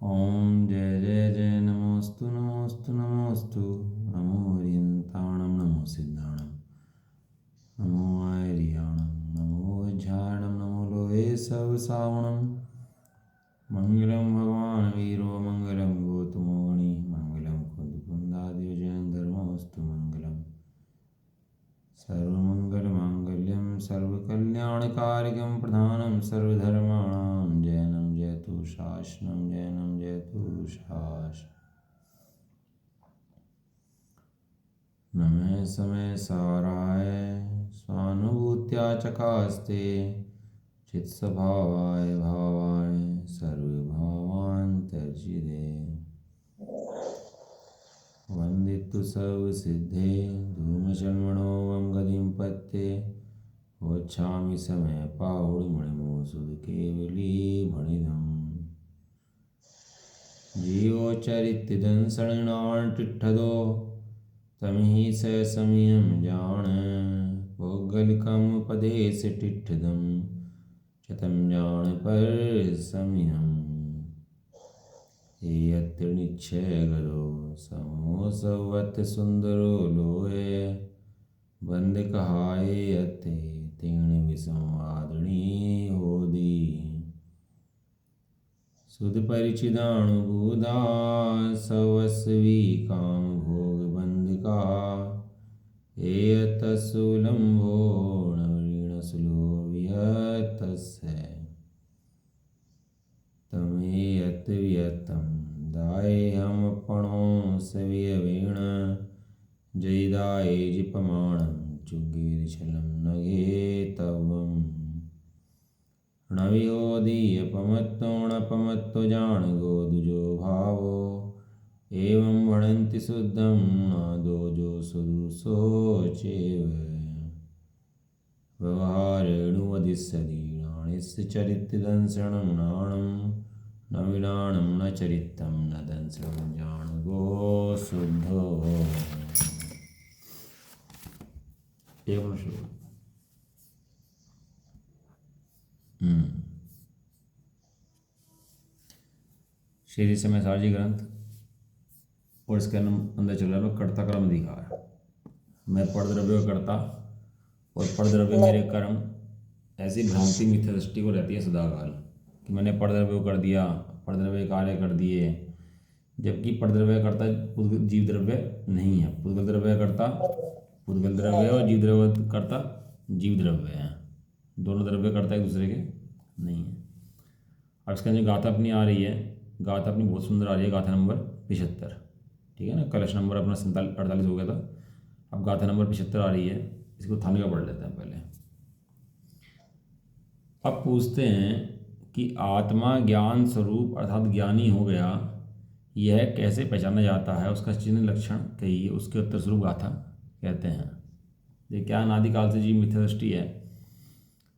ओम जय जय जय नमोस्तु नमोस्तु नमोस्तु नमो हरियंताणं नमो सिद्धाणं नमो आर्याणं नमो वज्राणं नमो लोहे सवसावणं मंगलम भगवान वीरो मंगलम गौतमो गणि मंगलम कुंदकुंदादिविजयं धर्मोऽस्तु मंगलम सर्वमंगलमांगल्यं सर्वकल्याणकारिकं प्रधानं सर्वधर्माणां जयनं जयतु शासनं जयनं जयतु शासनं नमः समय साराय स्वानुभूत्या चकास्ते चित्स्वभावाय भावाय सर्वभावान्तर्जिते वंदितु सर्वसिद्धे धूमचन्मणो वं गतिं पत्ते वक्षामि समय पाहुडमणिमो सुदकेवली भणिदम् जीवोचरित्यदंसणाटिठ्ठदो तमिहि स समियं जान पौगलिकं पदेश टिठ्ठदं शतं जान पर समियम् यत्र निश्चय गरो समो सवत सुंदरो लोए बंद कहाय यते तीर्ण विसंवादनी होदी सुध परिचिदाणुबुधा सवस्वी काम भोग बंद का एयत सुलंभो नवीण सुलो विहतस्य तमेयत वियतम दाय हम पणो सवियवीण जयदाय जिपमाणं चुगीर्छलं नगे तवम् णविहोदीयपमत्तोणपमत्तो जाणगोदुजो भावो एवं वणन्ति शुद्धं नादोजो सुदुसो चेव व्यवहारेणुवदिस्सति नाणिस्य चरित्यदंसणं नाणं न विनाणं न चरितं न दंसणं जाणगो शुद्धो एवं श्लोक। श्री समय सारजी ग्रंथ और इसके अंदर चल रहा है कर्ता कर्म अधिकार। मैं परद्रव्य कर्ता और परद्रव्य मेरे कर्म, ऐसी भ्रांति मिथ्या दृष्टि को रहती है सदाकाल कि मैंने परद्रव्य कर दिया, परद्रव्य कार्य कर दिए, जबकि परद्रव्य कर्ता जीव द्रव्य नहीं है। पुद्गल द्रव्य कर्ता पुद्गल द्रव्य और जीव द्रव्य कर्ता जीव द्रव्य है। दोनों द्रव्य कर्ता एक दूसरे के नहीं है। अब इसके अंदर गाथा अपनी आ रही है, गाथा अपनी बहुत सुंदर आ रही है, गाथा नंबर 75। ठीक है ना, कलश नंबर अपना 48 हो गया था, अब गाथा नंबर 75 आ रही है। इसको थाने का पढ़ लेते हैं पहले। अब पूछते हैं कि आत्मा ज्ञान स्वरूप अर्थात ज्ञानी हो गया, यह कैसे पहचाना जाता है, उसका चिन्ह लक्षण कहिए। उसके उत्तर स्वरूप गाथा कहते हैं। ये क्या अनादिकाल से जीव मिथ्या दृष्टि है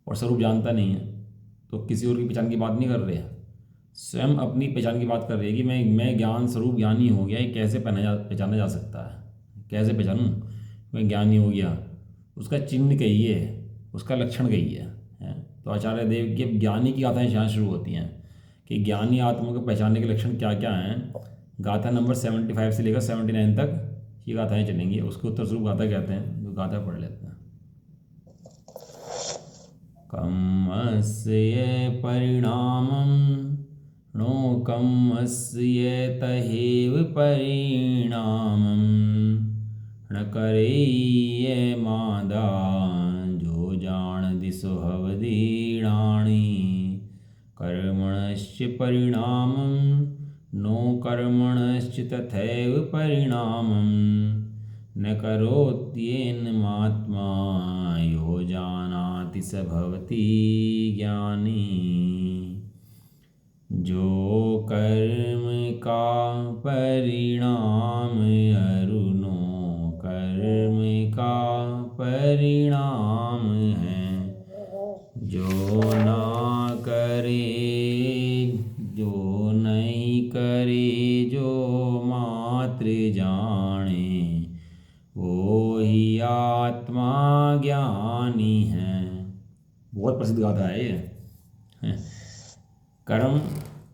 और स्वरूप जानता नहीं है, तो किसी और की पहचान की बात नहीं कर रहे हैं, स्वयं अपनी पहचान की बात कर रही है कि मैं ज्ञान स्वरूप ज्ञानी हो गया। ये कैसे पहचाना जा सकता है, कैसे पहचानूं मैं ज्ञानी हो गया, उसका चिन्ह कहिए, उसका लक्षण कहिए। तो आचार्य देव की अब ज्ञानी की गाथाएं यहाँ शुरू होती हैं कि ज्ञानी आत्मा को पहचानने के लक्षण क्या क्या हैं। गाथा नंबर 75 से लेकर 79 तक ये गाथाएं चलेंगी। उसके उत्तर स्वरूप गाथा कहते हैं। तो गाथा पढ़ लेते हैं। कम्मस्य परिणामं नो कम्मस्य तहेव परिणामं न करे मादा जो जान दिशो हवदीणाणि कर्मणश्च परिणामं नो कर्मणश्च तथैव परिणामं न करोत्येनमात्मा यो जानाति स भवति ज्ञानी। जो कर्म का परिणाम अरुणो कर्म का परिणाम है, जो ना करे जो नहीं करे जो मात्र जाने, वो ही आत्मा ज्ञानी है। बहुत प्रसिद्ध गाथा है ये। कर्म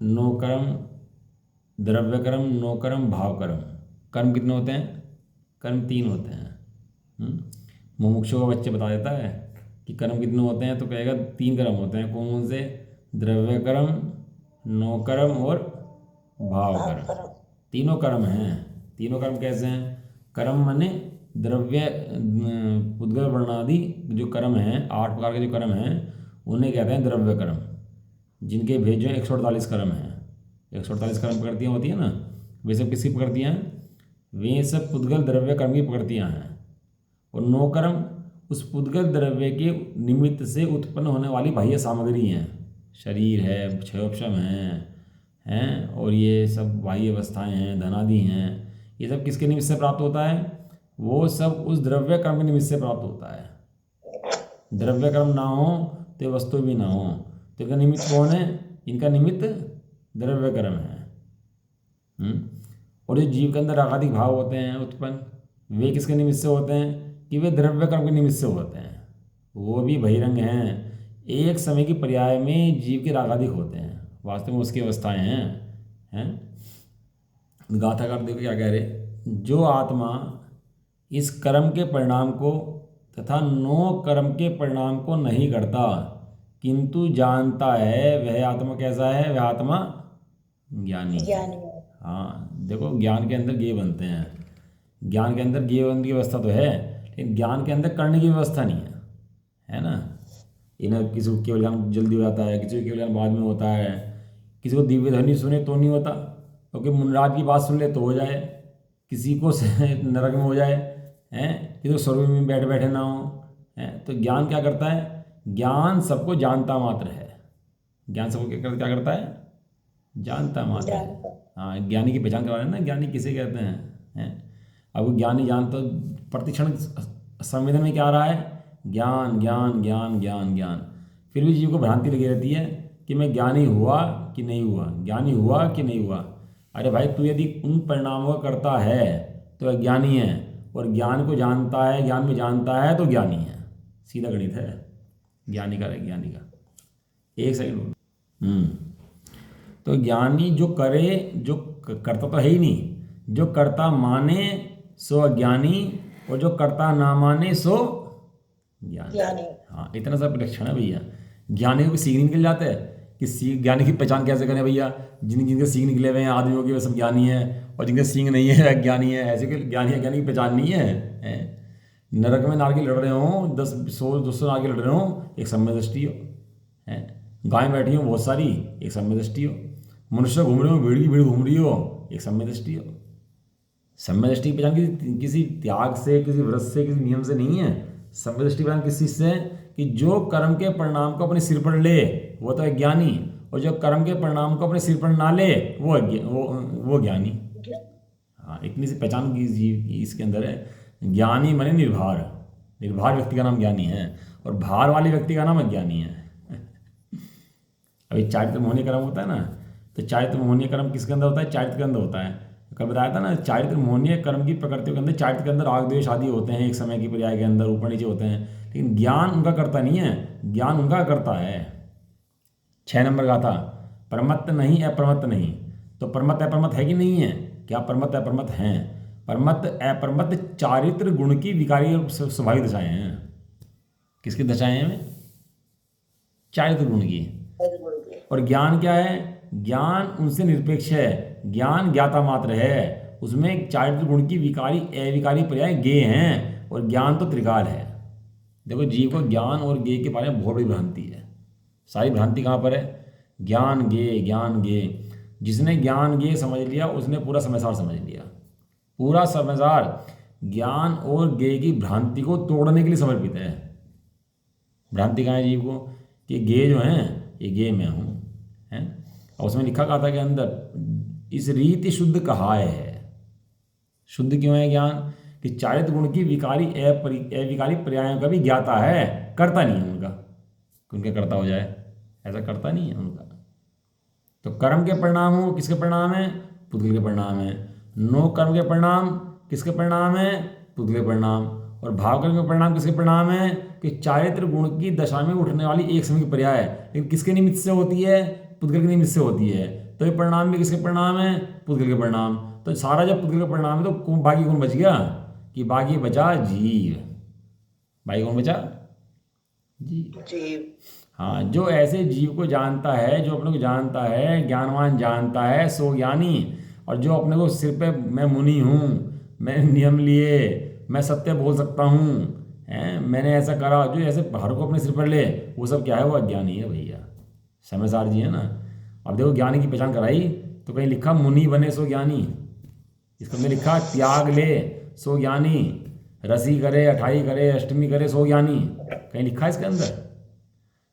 नो कर्म द्रव्य कर्म, नो कर्म, भाव कर्म। कर्म कितने होते हैं? कर्म 3 होते हैं। मुमुक्षु का बच्चे बता देता है कि कर्म कितने होते हैं, तो कहेगा 3 कर्म होते हैं। कौन कौन से? द्रव्य कर्म, नो कर्म और भाव कर्म। तीनों कर्म हैं। तीनों कर्म कैसे हैं? कर्म माने द्रव्य पुद्गल वर्णादि जो कर्म हैं, 8 प्रकार के जो कर्म हैं, उन्हें कहते हैं द्रव्य कर्म, जिनके भेजो 148 कर्म हैं। 148 कर्म प्रकृतियाँ होती हैं ना, वे सब किसकी प्रकृतियाँ हैं? वे सब पुद्गल द्रव्य कर्म की प्रकृतियाँ हैं। और नो कर्म उस पुद्गल द्रव्य के निमित्त से उत्पन्न होने वाली बाह्य सामग्री हैं। शरीर है, क्षयोपशम हैं और ये सब बाह्य अवस्थाएं हैं, धनादि हैं। ये सब किसके निमित्त से प्राप्त होता है? वो सब उस द्रव्य कर्म के निमित्त से प्राप्त होता है। द्रव्य कर्म ना हो तो वस्तु भी ना हो, तो इनका निमित्त कौन है? इनका निमित्त द्रव्य कर्म है। और जो जीव के अंदर रागादिक भाव होते हैं उत्पन्न, वे किसके निमित्त से होते हैं? कि वे द्रव्य कर्म के निमित्त से होते हैं। वो भी बहिरंग हैं, एक समय की पर्याय में जीव के रागादिक होते हैं, वास्तव में उसकी अवस्थाएं हैं। गाथाकार देखो क्या कह रहे, जो आत्मा इस कर्म के परिणाम को तथा नो कर्म के परिणाम को नहीं करता किंतु जानता है, वह आत्मा कैसा है? वह आत्मा ज्ञानी है। हाँ देखो, ज्ञान के अंदर ज्ञेय बनते हैं। ज्ञान के अंदर ज्ञेय बनने की व्यवस्था तो है, लेकिन ज्ञान के अंदर करने की व्यवस्था नहीं है ना। इन्हें किसी को केवल ज्ञान जल्दी हो जाता है, किसी को केवल ज्ञान बाद में होता है, किसी को दिव्य ध्वनि सुने तो नहीं होता, क्योंकि मुनराज की बात सुन ले तो हो जाए, किसी को नरक में हो जाए, किसी को स्वर्ग में बैठे बैठे ना हो। तो ज्ञान क्या करता है? ज्ञान सबको जानता मात्र है। ज्ञान सबको क्या करता है? जानता मात्र है। हाँ, ज्ञानी की पहचान करवा रहे हैं ना, ज्ञानी किसे कहते हैं? अब ज्ञानी जान तो प्रतिक्षण संवेदन में क्या आ रहा है? ज्ञान ज्ञान ज्ञान ज्ञान ज्ञान। फिर भी जीव को भ्रांति लगी रहती है कि मैं ज्ञानी हुआ कि नहीं हुआ, ज्ञानी हुआ कि नहीं हुआ। अरे भाई, तू यदि उन परिणामों का करता है तो वह ज्ञानी है, और ज्ञान को जानता है, ज्ञान में जानता है तो ज्ञानी है। सीधा गणित है, ज्ञानी का है, ज्ञानी का। एक सेकंड। तो ज्ञानी जो करे, जो करता तो है ही नहीं, जो करता माने सो अज्ञानी, और जो करता ना माने सो ज्ञानी। हाँ, इतना सा लक्षण है भैया। ज्ञानी को सीख निकल जाता है कि ज्ञानी की पहचान कैसे करें भैया? जिनके सींग निकले हुए हैं आदमियों के, वे सब ज्ञानी है, और जिनके सींग नहीं है अज्ञानी है। ऐसे कि ज्ञानी की पहचान नहीं है। नरक में नारकी लड़ रहे हो, 10-100-200 नारकी लड़ रहे हो, एक सम्य दृष्टि हो। गाय बैठी हो बहुत सारी, एक सम्य दृष्टि हो। मनुष्य घूम रहे हो, भीड़ की भीड़ घूम रही हो, एक सम्य दृष्टि हो। सम्य दृष्टि की पहचान किसी त्याग से, किसी व्रत से, किसी नियम से नहीं है। सम्य दृष्टि की पहचान किस चीज से? कि जो कर्म के परिणाम को अपने सिर पर ले वो तो है ज्ञानी, और जो कर्म के परिणाम को अपने सिर पर ना ले वो ज्ञानी। हाँ, इतनी सी पहचान की जीव की इसके अंदर है। ज्ञानी माने निर्भर, निर्भर व्यक्ति का नाम ज्ञानी है, और भार वाले व्यक्ति का नाम अज्ञानी है। अभी चारित्र मोहनीय कर्म होता है ना, तो चारित्र मोहनीय कर्म किसके अंदर होता है? चारित्र के अंदर होता है। कल बताया था ना, चारित्र मोहनीय कर्म की प्रकृतियों के अंदर, चारित्र के अंदर राग द्वेष आदि होते हैं, एक समय की पर्याय के अंदर ऊपर नीचे होते हैं, लेकिन ज्ञान उनका करता नहीं है, ज्ञान उनका करता है। 6 नंबर का था, परमत्त नहीं अप्रमत्त नहीं। तो परमत्त अप्रमत्त है कि नहीं है? क्या परमत्त अप्रमत्त हैं? परमत्त अप्रमत्त चारित्र गुण की विकारी और स्वाभाविक दशाएं हैं। किसकी दशाएं हैं? चारित्र गुण की। और ज्ञान क्या है? ज्ञान उनसे निरपेक्ष है, ज्ञान ज्ञाता मात्र है। उसमें चारित्र गुण की विकारी अविकारी पर्याय गे हैं, और ज्ञान तो त्रिकाल है। देखो, जीव को ज्ञान और गे के बारे में बहुत बड़ी भ्रांति है। सारी भ्रांति कहाँ पर है? ज्ञान गे, ज्ञान गे। जिसने ज्ञान गे समझ लिया उसने पूरा समाचार समझ लिया। पूरा समाचार ज्ञान और गे की भ्रांति को तोड़ने के लिए समर्पित है। भ्रांति कहाँ है जीव को? कि गे जो है ये गे मैं हूँ, और उसमें लिखा कहा था कि अंदर इस रीति शुद्ध कहा है। शुद्ध क्यों है ज्ञान? कि चारित्र गुण की विकारी अविकारी पर्यायों का भी ज्ञाता है, करता नहीं है उनका, उनके करता हो जाए, ऐसा करता नहीं है उनका। तो कर्म के परिणाम हो किसके परिणाम है? पुद्गल के परिणाम है। नो कर्म के परिणाम किसके परिणाम है? पुद्गल के परिणाम। और भाव कर्म के परिणाम किसके परिणाम है? कि चारित्र गुण की दशा में उठने वाली एक समय की पर्याय है, लेकिन किसके निमित्त से होती है? पुद्गल के निमित्त से होती है। तो ये परिणाम भी किसके परिणाम है? पुद्गल के परिणाम। तो सारा जब पुद्गल का परिणाम है तो बाकी कौन बच गया? कि बाकी बचा जीव। बाकी कौन बचा? जीव। हाँ, जो ऐसे जीव को जानता है, जो अपने को जानता है, ज्ञानवान जानता है, सो ज्ञानी। और जो अपने को सिर पे मैं मुनि हूँ, मैंने नियम लिए, मैं सत्य बोल सकता हूँ, हैं, मैंने ऐसा करा, जो ऐसे हर को अपने सिर पर ले, वो सब क्या है? वो अज्ञानी है भैया। समझदार जी है ना। अब देखो ज्ञानी की पहचान कराई तो कहीं लिखा मुनि बने सो ज्ञानी, इसके अंदर लिखा त्याग ले सो ज्ञानी, रसी करे, अठाई करे, अष्टमी करे सो ज्ञानी, कहीं लिखा है इसके अंदर?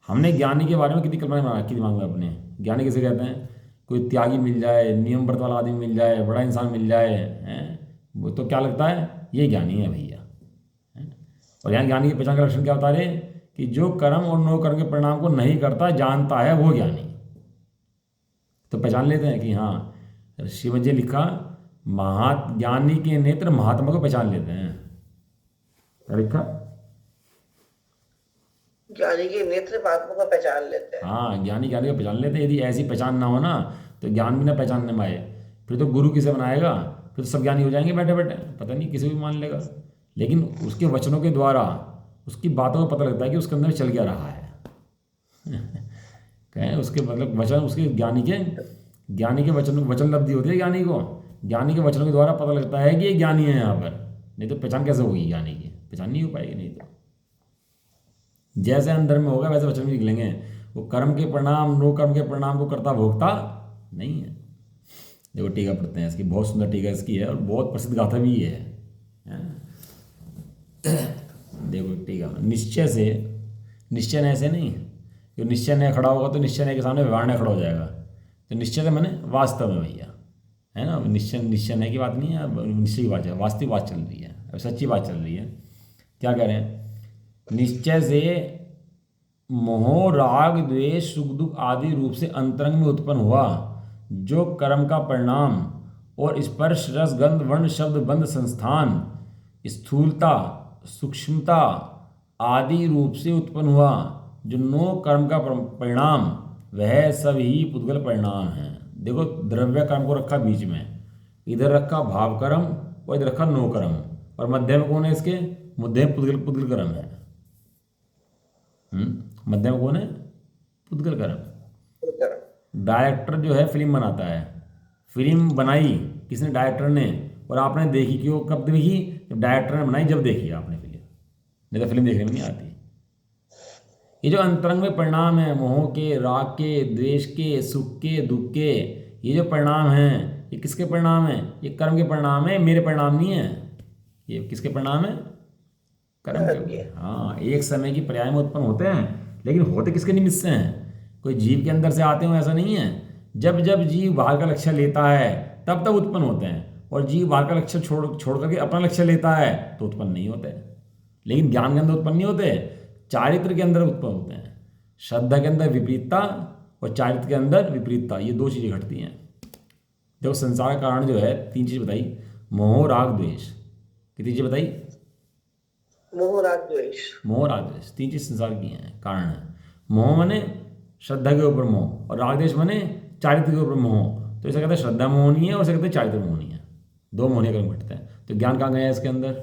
हमने ज्ञानी के बारे में कितनी कल्पना बना रखी दिमाग में अपने। ज्ञानी किसे कहते हैं? कोई त्यागी मिल जाए, नियम व्रत वाला आदमी मिल जाए, बड़ा इंसान मिल जाए, हैं, वो तो क्या लगता है? ये ज्ञानी है भैया, हैं? और यहाँ ज्ञानी की पहचान का लक्षण क्या बता रहे? कि जो कर्म और नो कर्म के परिणाम को नहीं करता, जानता है, वो ज्ञानी। तो पहचान लेते हैं कि हाँ, शिव जी लिखा ज्ञानी के नेत्र महात्मा को पहचान लेते हैं। क्या लिखा? ज्ञानी के नेत्र महात्मा को पहचान लेते हैं। हाँ, ज्ञानी ज्ञानी को पहचान लेते हैं। यदि ऐसी पहचान ना हो ना, तो ज्ञान भी ना पहचानने में आए, फिर तो गुरु किसे बनाएगा? फिर तो सब ज्ञानी हो जाएंगे बैठे बैठे, पता नहीं किसी भी मान लेगा। लेकिन उसके वचनों के द्वारा, उसकी बातों को पता लगता है कि उसके अंदर चल क्या रहा है। कहें उसके मतलब वचन, उसके ज्ञानी के वचन लब्धि होती है ज्ञानी को। ज्ञानी के वचनों के द्वारा पता लगता है कि ये ज्ञानी है यहाँ पर, नहीं तो पहचान कैसे होगी? ज्ञानी की पहचान नहीं हो पाएगी। नहीं तो जैसे अंदर में होगा वैसे वचन भी निकलेंगे। वो कर्म के परिणाम, नो कर्म के परिणाम को करता भोगता नहीं है। देखो टीका पढ़ते हैं इसकी, बहुत सुंदर टीका इसकी है और बहुत प्रसिद्ध गाथा भी है। देखो टीका, निश्चय से, निश्चय नय से नहीं, जो निश्चय नय खड़ा होगा तो निश्चय नय के सामने व्यवहार नय खड़ा हो जाएगा। तो निश्चय से मैंने वास्तव में भैया, है ना, निश्चय नय की बात नहीं है, निश्चय की बात है, वास्तविक बात चल रही है, अब सच्ची बात चल रही है। क्या कह रहे हैं? निश्चय से मोह, राग, द्वेष, सुख दुख आदि रूप से अंतरंग में उत्पन्न हुआ जो कर्म का परिणाम और स्पर्श, रस, गंध, वर्ण, शब्द, बंध, संस्थान, स्थूलता, सूक्ष्मता आदि रूप से उत्पन्न हुआ जो नो कर्म का परिणाम, वह सब ही पुद्गल परिणाम है। देखो द्रव्य कर्म को रखा बीच में, इधर रखा भाव कर्म और इधर रखा नो कर्म, और मध्य में कौन है? इसके मध्य में पुद्गल कर्म है। मध्य में कौन है? पुद्गल कर्म। डायरेक्टर जो है फिल्म बनाता है, फिल्म बनाई किसने? डायरेक्टर ने। और आपने देखी क्यों? कब देखी? जब डायरेक्टर ने बनाई, जब देखी आपने फिल्म, नहीं तो फिल्म देखने में नहीं आती। ये जो अंतरंग में परिणाम है, मोह के, राग के, द्वेष के, सुख के, दुख के, ये जो परिणाम हैं, ये किसके परिणाम है? ये कर्म के परिणाम है, मेरे परिणाम नहीं है। ये किसके परिणाम है? कर्म के। हाँ, एक समय की पर्याय में उत्पन्न होते हैं, लेकिन होते किसके निमित्त से हैं? कोई जीव के अंदर से आते हो ऐसा नहीं है। जब जब जीव बाहर का लक्ष्य लेता है तब तब उत्पन्न होते हैं, और जीव बाहर का लक्ष्य छोड़ करके अपना लक्ष्य लेता है तो उत्पन्न नहीं होते। लेकिन ज्ञान के अंदर उत्पन्न नहीं होते, चारित्र के अंदर उत्पन्न होते हैं। श्रद्धा के अंदर विपरीतता और चारित्र के अंदर विपरीतता, ये दो चीज़ें घटती हैं। देखो संसार का कारण जो है, तीन चीज़ बताई, मोह, राग, द्वेष। कितनी चीज़ें बताई? मोह, राग, द्वेष। मोह, राग, द्वेष, तीन चीज संसार की हैं, कारण है। मोह मने श्रद्धा के ऊपर मोह, और राग द्वेष मने चारित्र के ऊपर मोह। तो इसे कहते हैं श्रद्धा मोहनी है, और इसे कहते हैं चारित्र मोहनी है। दो मोहनी कर्म घटते हैं। तो ज्ञान कहाँ गया इसके अंदर?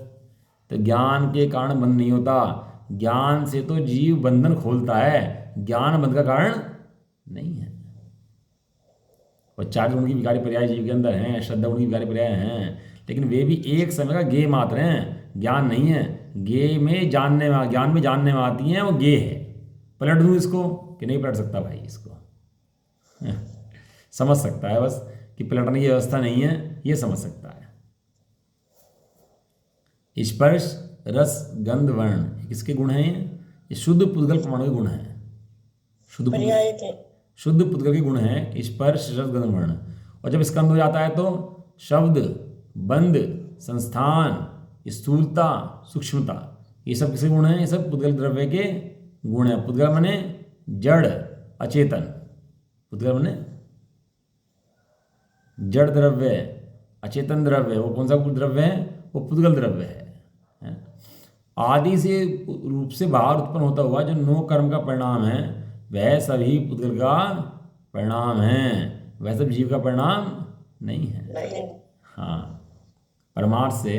तो ज्ञान के कारण बंध नहीं होता, ज्ञान से तो जीव बंधन खोलता है, ज्ञान बंध का कारण नहीं है। और चारित्र उनकी विकारी पर्याय जीव के अंदर हैं, श्रद्धा उनकी विकारी पर्याय हैं, लेकिन वे भी एक समय का गेय मात्र हैं, ज्ञान नहीं है। ज्ञान में जानने में आती हैं, वो ज्ञेय है। पलट दूँ इसको कि नहीं पलट सकता भाई? इसको समझ सकता है बस कि पलटने की व्यवस्था नहीं है, ये समझ सकता है। स्पर्श, रस, गंध, वर्ण किसके गुण हैं? ये शुद्ध पुद्गल परमाणु के गुण हैं। शुद्ध पुद्गल के गुण हैं स्पर्श, रस, गंध, वर्ण। और जब स्कंद हो जाता है तो शब्द, बंध, संस्थान, स्थूलता, सूक्ष्मता, ये सब किसके गुण हैं? ये सब पुद्गल द्रव्य के गुण हैं। पुद्गल माने जड़, अचेतन। पुद्गल माने जड़ द्रव्य, अचेतन द्रव्य। वो कौन सा द्रव्य है? वो पुद्गल द्रव्य है। आदि से रूप से बाहर उत्पन्न होता हुआ जो नो कर्म का परिणाम है, वह सभी पुद्गल का परिणाम है। वह सब जीव का परिणाम नहीं है। नहीं। हाँ, परमार्थ से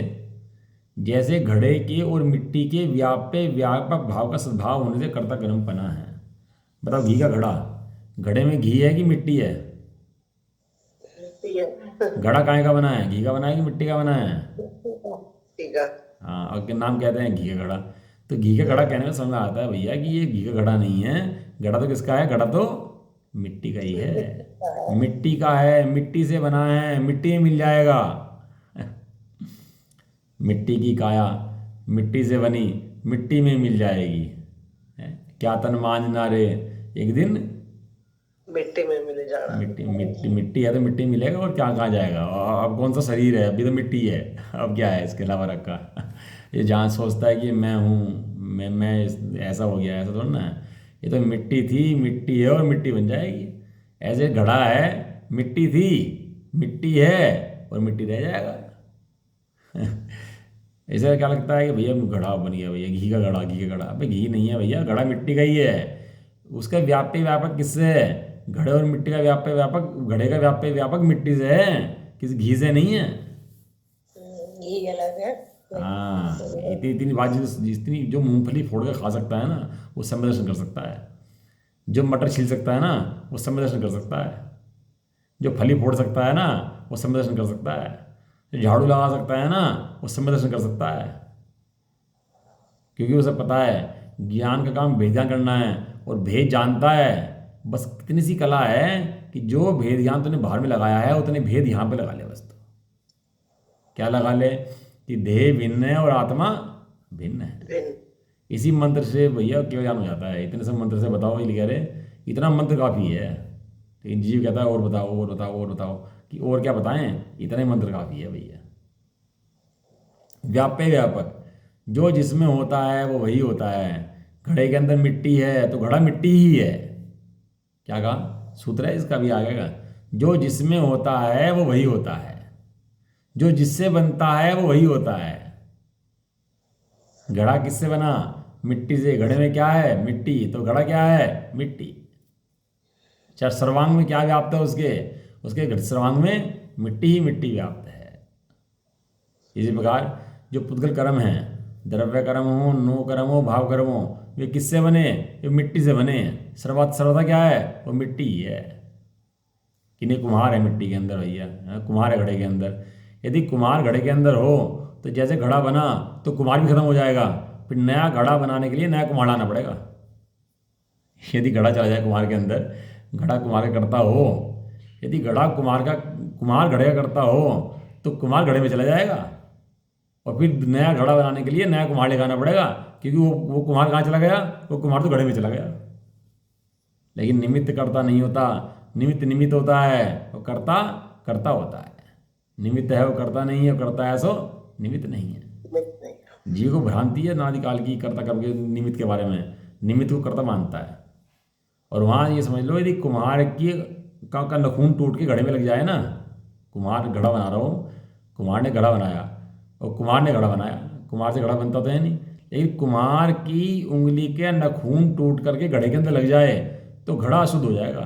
जैसे घड़े के और मिट्टी के व्याप्य व्यापक भाव का सद्भाव होने से कर्ता कर्म पना है। बताओ, घी का घड़ा, घड़े में घी है कि मिट्टी है? ठीक है। घड़ा काहे का बना है? घी का बना है कि मिट्टी का बना है? ठीक है। हाँ, और के नाम कहते हैं घी का घड़ा। तो घी का घड़ा कहने में समझ में आता है भैया कि ये घी का घड़ा नहीं है। घड़ा तो किसका है? घड़ा तो मिट्टी का ही है। मिट्टी का है, मिट्टी से बना है, मिट्टी में मिल जाएगा। मिट्टी की काया मिट्टी से बनी, मिट्टी में मिल जाएगी। क्या तन मांझ ना रे, एक दिन मिट्टी में मिल जाना। मिट्टी मिट्टी मिट्टी है तो मिट्टी मिलेगा, और क्या कहाँ जाएगा? अब कौन सा शरीर है? अभी तो मिट्टी है, अब क्या है इसके अलावा रखा? ये जहाँ सोचता है कि मैं हूँ, ऐसा हो गया, ऐसा थोड़ा ना है। ये तो मिट्टी थी, मिट्टी है और मिट्टी बन जाएगी। ऐसे घड़ा है, मिट्टी थी, मिट्टी है और मिट्टी रह जाएगा। ऐसा क्या लगता है कि भैया घड़ा बन गया, भैया घी का घड़ा, घी का घड़ा? अबे घी नहीं है भैया, घड़ा मिट्टी का ही है। उसका व्याप्य व्यापक किससे है? घड़े और मिट्टी का व्याप्य व्यापक, घड़े का व्याप्य व्यापक मिट्टी से है, किसी घी से नहीं है। घी अलग है। हाँ, इतनी इतनी बात जितनी जो मूंगफली फोड़ के खा सकता है ना, वो समय दर्शन कर सकता है। जो मटर छील सकता है ना, वो समय दर्शन कर सकता है। जो फली फोड़ सकता है ना, वो समय दर्शन कर सकता है। जो झाड़ू लगा सकता है ना, वो समय दर्शन कर सकता है। क्योंकि उसे पता है ज्ञान का काम भेद ज्ञान करना है, और भेद जानता है। बस कितनी सी कला है कि जो भेद ज्ञान तूने बाहर में लगाया है, उतने भेद यहाँ पे लगा ले बस। तो क्या लगा ले कि देह भिन्न है और आत्मा भिन्न है। भिन्न। इसी मंत्र से भैया केवल ज्ञान हो जाता है। इतने से मंत्र से बताओ, ये कह रहे इतना मंत्र काफ़ी है। लेकिन जीव कहता है और बताओ और बताओ और बताओ, कि और क्या बताएं, इतना ही मंत्र काफ़ी है भैया। व्याप्य व्यापक, जो जिसमें होता है वो वही होता है। घड़े के अंदर मिट्टी है तो घड़ा मिट्टी ही है। क्या कहा? सूत्र है इसका भी आगे का। जो जिसमें होता है वो वही होता है, जो जिससे बनता है वो वही होता है। घड़ा किससे बना? मिट्टी से। घड़े में क्या है? मिट्टी। तो घड़ा क्या है? मिट्टी। चार सर्वांग में क्या व्याप्त है उसके? उसके घट सर्वांग में मिट्टी ही मिट्टी व्याप्त है। इसी प्रकार जो पुद्गल कर्म है, द्रव्य कर्म हो, नो कर्म हो, भाव कर्म हो, वे किससे बने? ये मिट्टी से बने। सर्वथा क्या है? वो मिट्टी ही है। कि नहीं, कुम्हार है मिट्टी के अंदर भैया, कुम्हार है घड़े के अंदर। यदि कुम्हार घड़े के अंदर हो तो जैसे घड़ा बना तो कुम्हार भी खत्म हो जाएगा, फिर नया घड़ा बनाने के लिए नया कुम्हार लाना पड़ेगा। यदि घड़ा चला जाए कुम्हार के अंदर, घड़ा कुम्हार का करता हो, यदि घड़ा कुम्हार घड़े का करता हो, तो कुम्हार घड़े में चला जाएगा, और फिर नया घड़ा बनाने के लिए नया कुम्हार लेकर आना पड़ेगा। क्योंकि वो कुम्हार कहाँ चला गया? वो कुम्हार तो घड़े में चला गया। लेकिन निमित्त कर्ता नहीं होता, निमित्त निमित्त होता है, वो कर्ता कर्ता होता है। निमित्त है वो कर्ता नहीं है, कर्ता है सो निमित्त नहीं है। जीव को भ्रांति है अनादिकाल की कर्ता कर्म के निमित्त के बारे में। निमित्त को कर्ता मानता है। और वहाँ ये समझ लो, यदि कुम्हार का नखून टूट के घड़े में लग जाए ना, कुम्हार घड़ा बना रहा हो, कुम्हार ने घड़ा बनाया और कुम्हार ने घड़ा बनाया, कुम्हार से घड़ा बनता तो है नहीं, लेकिन कुम्हार की उंगली के नखून टूट करके घड़े के अंदर लग जाए तो घड़ा अशुद्ध हो जाएगा।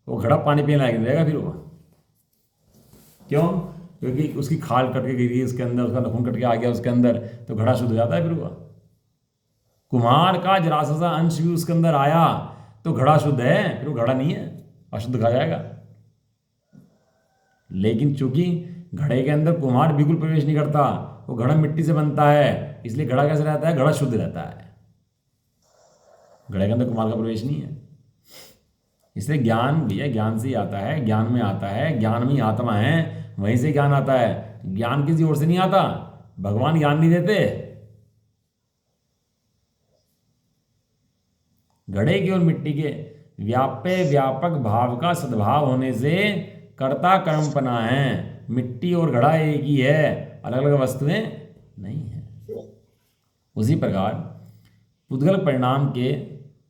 वो घड़ा पानी पीने लायक नहीं रहेगा फिर वो। क्यों? क्योंकि उसकी खाल कट के गिरी उसके अंदर, उसका नखून कट के आ गया उसके अंदर, तो घड़ा शुद्ध हो जाता है फिर वो। कुम्हार का जरा सा अंश भी उसके अंदर आया तो घड़ा शुद्ध है, फिर वो घड़ा नहीं है, अशुद्ध कहा जाएगा। लेकिन चूंकि घड़े के अंदर कुम्हार बिल्कुल प्रवेश नहीं करता, वो घड़ा मिट्टी से बनता है, इसलिए घड़ा कैसे रहता है? घड़ा शुद्ध रहता है। घड़े के अंदर कुम्हार का प्रवेश नहीं है। इसलिए ज्ञान भैया ज्ञान से ही आता है, ज्ञान में आता है, ज्ञान में ही आत्मा है, वहीं से ज्ञान आता है। ज्ञान किसी और से नहीं आता, भगवान ज्ञान नहीं देते। घड़े की और मिट्टी के व्याप्य व्यापक भाव का सद्भाव होने से कर्ता कर्मपना है। मिट्टी और घड़ा एक ही है, अलग अलग वस्तुएं नहीं है। उसी प्रकार पुद्गल परिणाम के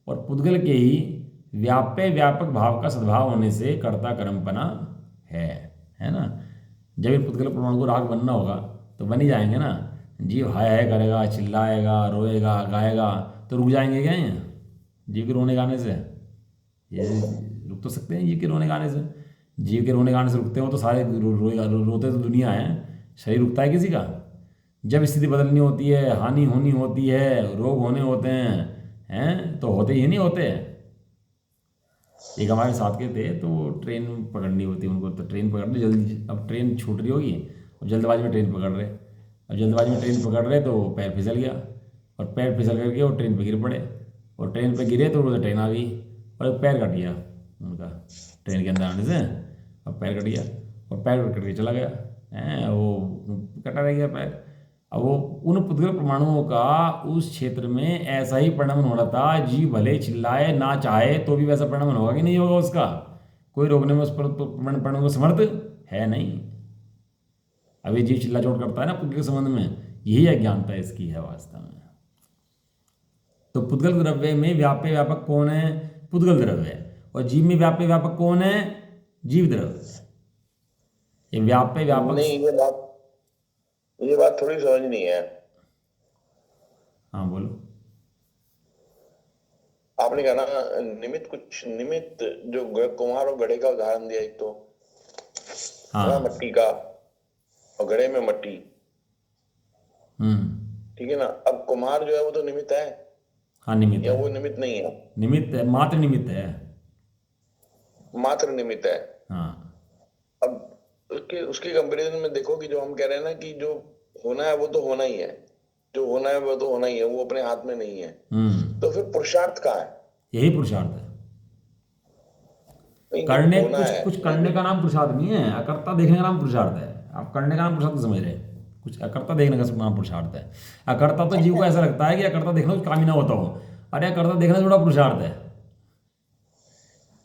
और पुद्गल के ही व्याप्य व्यापक भाव का सद्भाव होने से कर्ता कर्मपना है ना। जब इन पुद्गल परमाणु को राग बनना होगा तो बन ही जाएंगे ना। जीव हाय हाय करेगा, चिल्लाएगा, रोएगा, गाएगा, तो रुक जाएंगे क्या ये जीव के रोने गाने से? ये रुक तो सकते हैं जीव के रोने गाने से। जीव के रोने गाने से रुकते हो तो सारे रोते तो दुनिया है, शरीर रुकता है किसी का? जब स्थिति बदलनी होती है, हानि होनी होती है, रोग होने होते हैं तो होते ही नहीं होते। एक हमारे साथ के थे, तो ट्रेन पकड़नी होती है उनको, तो ट्रेन पकड़नी जल्दी, अब ट्रेन छूट रही होगी, अब जल्दबाजी में ट्रेन पकड़ रहे, अब जल्दबाजी में ट्रेन पकड़ रहे तो पैर फिसल गया, और पैर फिसल करके वो ट्रेन पे गिर पड़े, और ट्रेन पे गिरे तो ट्रेन आ गई, और पैर कट गया उनका ट्रेन के अंदर आने से, अब पैर कट गया, और पैर कट के चला गया, वो कटा रह गया पैर। अब वो उन पुद्गल परमाणुओं का उस क्षेत्र में ऐसा ही परिणमन हो रहा था, जीव भले चिल्लाए ना चाहे तो भी वैसा परिणमन होगा कि नहीं होगा उसका? कोई रोकने में उस पर परिणमन को समर्थ है नहीं। अब ये जीव चिल्ला चोट करता है ना पुद्गल के संबंध में, यही अज्ञानता इसकी है वास्तव में। तो पुद्गल द्रव्य में व्याप्य व्यापक कौन है? पुद्गल द्रव्य। और जीव में व्याप्य व्यापक कौन है? जीव द्रव्य। ये व्याप्य व्यापक नहीं, ये बात थोड़ी समझ नहीं है। हाँ बोलो। आपने कहा ना निमित्त जो कुम्हार और घड़े का उदाहरण दिया, एक तो हाँ मट्टी का और घड़े में मट्टी, ठीक है ना। अब कुम्हार जो है वो तो निमित्त है। हाँ निमित्त या है। वो निमित्त नहीं है? निमित्त है, मात्र निमित्त है। मात्र निमित्त है। हाँ अब उसके कंपैरिजन में देखो कि जो हम कह रहे हैं ना कि जो होना है वो तो होना ही है, जो होना है वो तो होना ही है, वो अपने हाथ में नहीं है। तो फिर पुरुषार्थ कहाँ है? यही पुरुषार्थ है। नहीं, करने होना कुछ है। कुछ करने का नाम पुरुषार्थ नहीं है, अकर्ता देखने का नाम पुरुषार्थ है। आप करने का नाम पुरुषार्थ समझ रहे हैं, कुछ अकर्ता देखने का नाम पुरुषार्थ है। अकर्ता तो जीव को ऐसा लगता है कि अकर्ता देखना कुछ काम ही ना होता हो, अरे अकर्ता देखना थोड़ा पुरुषार्थ है।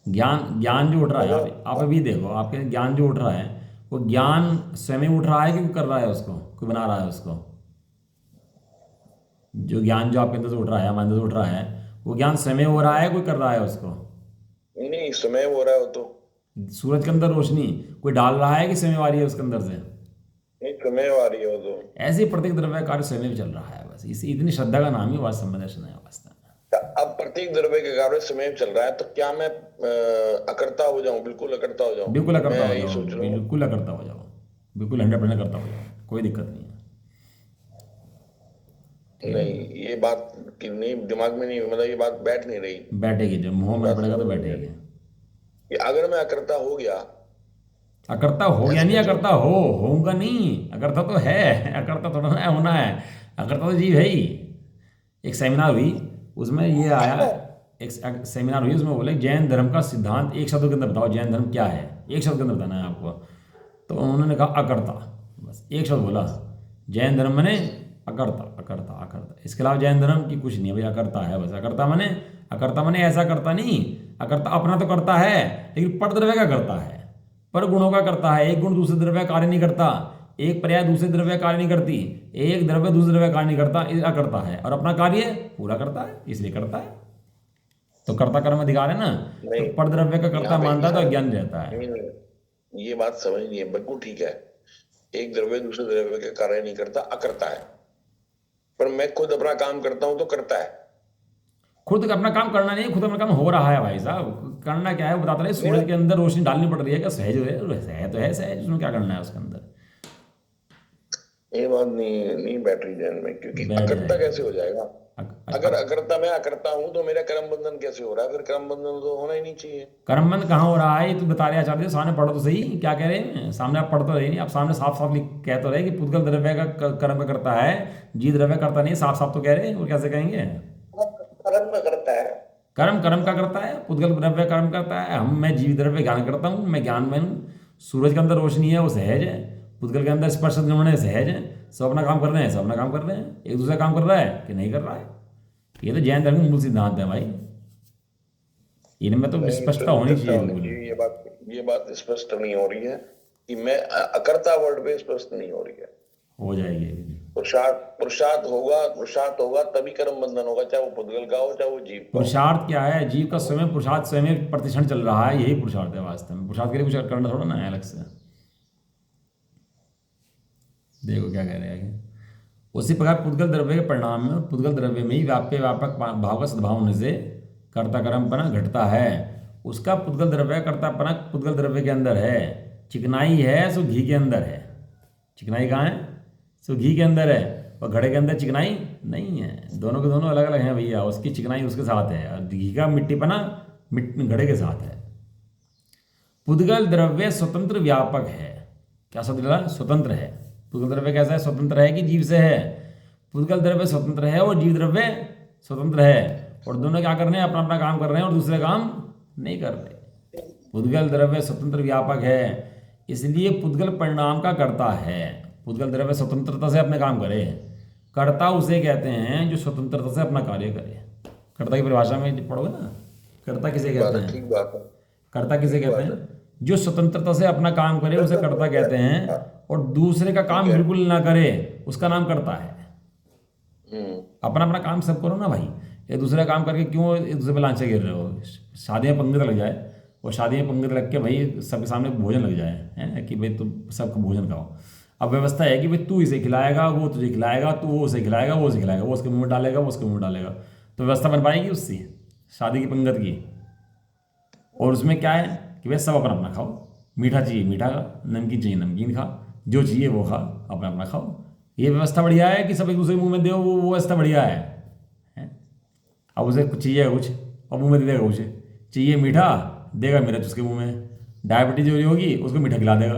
ज्ञान जो उठ रहा है, आप अभी देखो, आपके ज्ञान जो उठ रहा है, वो ज्ञान स्वयं उठ रहा है कि कोई कर रहा है उसको, कोई बना रहा है उसको? जो ज्ञान जो आपके अंदर से उठ रहा है, हमारे अंदर से उठ रहा है, वो ज्ञान स्वयं हो रहा है, कोई कर रहा है उसको? नहीं, समय हो रहा है वो तो। सूरज के अंदर रोशनी कोई डाल रहा है कि स्वयं आ रही है उसके अंदर से? नहीं, समय आ रही है वो तो। ऐसे ही प्रत्येक द्रव्य कार्य स्वयं चल रहा है, बस इसी इतनी श्रद्धा का नाम ही वास्तव में दर्शन है वास्तव में। अब प्रत्येक द्रव्य के कार्य समय चल रहा है, तो क्या मैं अकर्ता हो जाऊं? बिल्कुल अकर्ता हो जाऊं? बिल्कुल अकर्ता मैं हो ये जाओ, सोच रहा हूं। बिल्कुल अकर्ता हो जाओ, बिल्कुल 100% करता हो जाओ, कोई दिक्कत नहीं है। नहीं, ये बात कि नहीं दिमाग में नहीं, मतलब ये बात बैठ नहीं रही। बैठेगी, जब मुंह में पड़ेगा तो बैठेगी। कि अगर मैं अकर्ता हो गया, अकर्ता हो गया नहीं, अकर्ता होऊंगा नहीं, अकर्ता तो है, अकर्ता थोड़ा ना होना है, अकर्ता तो जीव है ही। एक सेमिनार हुई, उसमें ये आया, एक सेमिनार हुई, उसमें बोले जैन धर्म का सिद्धांत एक शब्द के अंदर बताओ, जैन धर्म क्या है, एक शब्द के अंदर बताना है आपको। तो उन्होंने कहा अकर्ता, बस एक शब्द बोला, जैन धर्म मैंने अकर्ता अकर्ता अकर्ता, इसके अलावा जैन धर्म की कुछ नहीं है भाई, अकर्ता है बस। अकर्ता मैंने ऐसा करता नहीं, अकर्ता अपना तो करता है, लेकिन पर द्रव्य का करता है, पर गुणों का करता है। एक गुण दूसरे द्रव्य कार्य नहीं करता, एक पर्याय दूसरे द्रव्य कार्य नहीं करती, एक द्रव्य दूसरे द्रव्य कार्य नहीं करता, इसका करता है, और अपना कार्य पूरा करता है, इसलिए करता है। तो कर्ता कर्म अधिकार है ना, तो पर द्रव्य का कर्ता मानता है तो अज्ञान रहता है। ये बात समझ नहीं है, बिल्कुल ठीक है। एक द्रव्य दूसरे द्रव्य के कार्य नहीं करता, अकर्ता है। पर मैं खुद अपना काम करता हूं तो करता है। खुद अपना काम करना नहीं, खुद अपना काम हो रहा है भाई साहब। करना क्या है बताता रहे, सूरज के अंदर रोशनी डालनी पड़ रही है, क्या सहज है? सहज तो है, सहज, उसमें क्या करना है उसके अंदर? ये बात नहीं बैठ रही ध्यान में, क्योंकि अकर्ता कैसे हो जाएगा? अगर अकर्ता मैं अकर्ता हूं तो मेरा कर्म बंधन कैसे हो रहा है? फिर कर्म बंधन तो होना ही नहीं चाहिए। कर्म बंध कहाँ हो रहा है, ये तो बता रहे आचार्य, सामने पढ़ो तो सही, क्या कह रहे हैं? सामने आप पढ़ तो रहे नहीं, आप सामने साफ साफ कह तो रहे कि पुद्गल द्रव्य का कर्म करता है, जी द्रव्य करता नहीं, साफ साफ तो कह रहे हैं, और कैसे कहेंगे? कर्म का करता है, कर्म का करता है, पुद्गल द्रव्य कर्म करता है। मैं जीव द्रव्य ज्ञान करता हूँ, मैं ज्ञान में हूँ। सूरज के अंदर रोशनी है, वो सहज है, पुद्गल के अंदर स्पर्श गमन है, सहज है। सब अपना काम कर रहे हैं, सब अपना काम कर रहे हैं। एक दूसरा काम कर रहा है कि नहीं कर रहा है? ये तो जैन धर्म का मूल सिद्धांत है भाई, इनमें तो स्पष्टता होनी चाहिए बिल्कुल। ये बात स्पष्ट नहीं हो रही है कि मैं अकर्ता वर्ड पे स्पष्ट नहीं हो रही है। हो जाएगी। पुरुषार्थ होगा तभी कर्म बंधन होगा, चाहे वो पुद्गल का हो चाहे वो जीव का। पुरुषार्थ क्या है? जीव का स्वयं पुरुषार्थ स्वयं प्रतिक्षण चल रहा है, यही पुरुषार्थ है वास्तव में। पुरुषार्थ के लिए कुछ करना थोड़ा ना है अलग से। देखो क्या कह रहे हैं। उसी प्रकार पुद्गल द्रव्य के परिणाम में, पुद्गल द्रव्य में ही व्याप्य व्यापक भाव का सद्भाव होने से कर्ता कर्मपना घटता है। उसका पुद्गल द्रव्य कर्तापना पुद्गल द्रव्य के अंदर है। चिकनाई है सो घी के अंदर है। चिकनाई कहाँ है? सो घी के अंदर है, और घड़े के अंदर चिकनाई नहीं है। दोनों के दोनों अलग अलग हैं भैया। उसकी चिकनाई उसके साथ है और घी का मिट्टीपना घड़े के साथ है। पुद्गल द्रव्य स्वतंत्र व्यापक है। क्या शब्द डला? स्वतंत्र है। पुद्गल द्रव्य कैसा है? स्वतंत्र है कि जीव से है? पुद्गल द्रव्य स्वतंत्र है और जीव द्रव्य स्वतंत्र है, और दोनों क्या कर रहे हैं? अपना अपना काम कर रहे हैं और दूसरे काम नहीं कर रहे। पुद्गल द्रव्य स्वतंत्र व्यापक है, इसलिए पुद्गल परिणाम का कर्ता है। पुद्गल द्रव्य स्वतंत्रता से अपने काम करे, कर्ता उसे कहते हैं जो स्वतंत्रता से अपना कार्य करे। कर्ता की परिभाषा में पढ़ोगे ना, कर्ता किसे कहते हैं? ठीक बात है। कर्ता किसे कहते हैं? जो स्वतंत्रता से अपना काम करे उसे कर्ता कहते हैं, और दूसरे का काम बिल्कुल ना करे उसका नाम कर्ता है। अपना अपना काम सब करो ना भाई। एक दूसरे का काम करके क्यों एक दूसरे पे लांछे गिर रहे हो? शादी में पंगत लग जाए, और शादी में पंगत लग के भाई सबके सामने भोजन लग जाए, है कि भाई तुम सबको भोजन खाओ। अब व्यवस्था है कि भाई तू इसे खिलाएगा, वो तुझे खिलाएगा, तू वो उसे खिलाएगा, वो उसे खिलाएगा, वो उसके मुंह में डालेगा, वो उसके मुंह में डालेगा। तो व्यवस्था बन पाएगी उससे शादी की पंगत की? और उसमें क्या है कि भाई सब अपना अपना खाओ। मीठा चाहिए मीठा खा, नमकीन चाहिए नमकीन खा, जो चाहिए वो खा, अपना अपना खाओ। ये व्यवस्था बढ़िया है कि सब एक दूसरे के मुंह में दो, वो व्यवस्था बढ़िया है? अब उसे कुछ चाहिए कुछ और मुंह में दे देगा कुछ। चाहिए मीठा, देगा मिर्च उसके मुंह में। डायबिटीज हो रही होगी, उसको मीठा खिला देगा।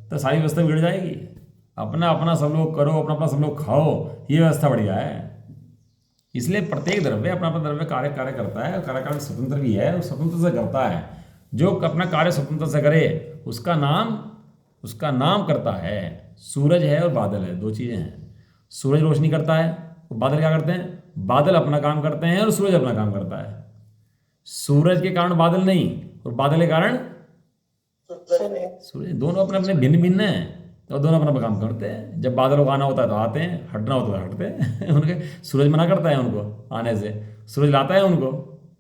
तो सारी व्यवस्था बिगड़ जाएगी। अपना अपना सब लोग करो, अपना अपना सब लोग खाओ, ये व्यवस्था बढ़िया है। इसलिए प्रत्येक द्रव्य अपना अपना द्रव्य कार्य करता है, कार्य स्वतंत्र भी है, स्वतंत्र से करता है। जो अपना कार्य स्वतंत्र से करे उसका नाम करता है। सूरज है और बादल है, दो चीज़ें हैं। सूरज रोशनी करता है, और बादल क्या करते हैं? बादल अपना काम करते हैं और सूरज अपना काम करता है। सूरज के कारण बादल नहीं, और बादल के कारण सूरज। दोनों अपने अपने भिन्न भिन्न हैं, और दोनों अपना अपना काम करते हैं। जब बादल को आना होता है तो आते हैं, हटना होता है तो हटते हैं। उनके सूरज मना करता है उनको आने से, सूरज लाता है उनको?